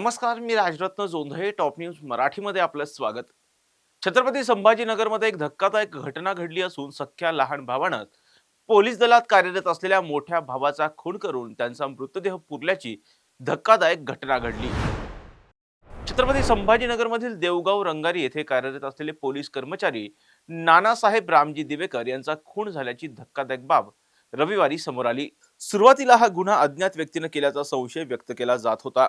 नमस्कार, मी Rajratna Jondhale. Top news मराठीमध्ये आपलं स्वागत. छत्रपती संभाजीनगरमध्ये एक धक्कादायक घटना घडली असून सख्ख्या लहान भावानं पोलीस दलात कार्यरत असलेल्या मोठ्या भावाचा खून करून त्यांचा मृतदेह पुरल्याची धक्कादायक घटना घडली. छत्रपती संभाजीनगरमधील देवगाव रंगारी येथे कार्यरत असलेले पोलीस कर्मचारी नानासाहेब रामजी दिवेकर यांचा खून झाल्याची धक्कादायक बाब रविवारी समोर आली. सुरुवातीला हा गुन्हा अज्ञात व्यक्तीने केल्याचा संशय व्यक्त केला जात होता.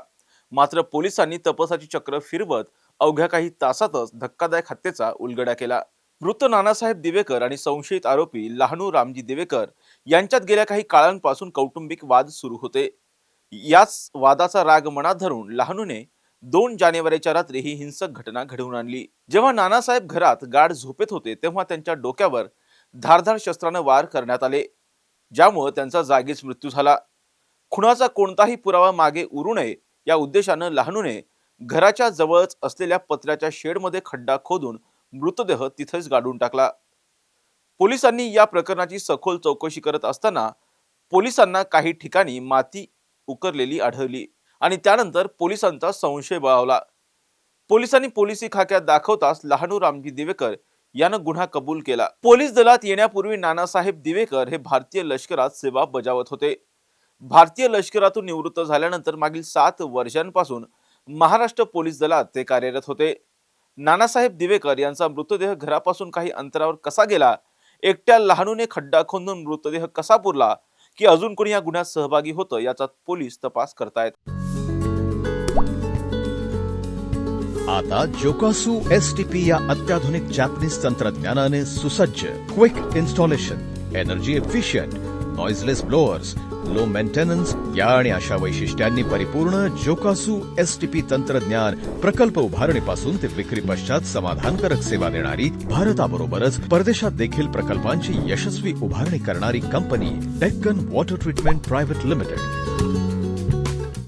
मात्र पोलिसांनी तपासाची चक्र फिरवत अवघ्या काही तासातच धक्कादायक हत्येचा उलगडा केला. मृत नानासाहेब दिवेकर आणि संशयित आरोपी लहानू रामजी दिवेकर यांच्यात गेल्या काही काळांपासून कौटुंबिक वाद सुरू होते. याच वादाचा राग मनात धरून लहानूने 2 जानेवारीच्या रात्री ही हिंसक घटना घडवून आणली. जेव्हा नानासाहेब घरात गाढ झोपेत होते तेव्हा त्यांच्या डोक्यावर धारदार शस्त्राने वार करण्यात आले, ज्यामुळे त्यांचा जागीच मृत्यू झाला. खुनाचा कोणताही पुरावा मागे उरू नये या उद्देशाने लहानूने घराच्या जवळच असलेल्या पत्र्याच्या शेडमध्ये खड्डा खोदून मृतदेह तिथेच गाडून टाकला. पोलिसांनी या प्रकरणाची सखोल चौकशी करत असताना पोलिसांना काही ठिकाणी माती उकरलेली आढळली आणि त्यानंतर पोलिसांचा संशय बळावला. पोलिसांनी पोलिसी खाक्यात दाखवताच लहानू रामजी दिवेकर यानं गुन्हा कबूल केला. पोलीस दलात येण्यापूर्वी नानासाहेब दिवेकर हे भारतीय लष्करात सेवा बजावत होते. भारतीय लष्करातून निवृत्त झाल्यानंतर मागील 7 वर्षांपासून महाराष्ट्र पोलीस दलात ते कार्यरत होते. नानासाहेब दिवेकर यांचा मृतदेह घरापासून काही अंतरावर कसा गेला, एकट्या लहानूने खड्डा खोदून मृतदेह कसा पुरला की अजून कोणी या गुन्ह्यात सहभागी होतं याचा पोलीस तपास करतायत. आता जोकासू एसटीपी या अत्याधुनिक जॅपनीज तंत्रज्ञानाने सुसज्ज, quick installation, energy efficient, noiseless blowers, low maintenance या आणि अशा वैशिष्ट्यांनी परिपूर्ण जोकासू एसटीपी तंत्रज्ञान प्रकल्प उभारणीपासून ते विक्री पश्चात समाधानकारक सेवा देणारी, भारताबरोबरच परदेशात देखील प्रकल्पांची यशस्वी उभारणी करणारी company Deccan water treatment private limited.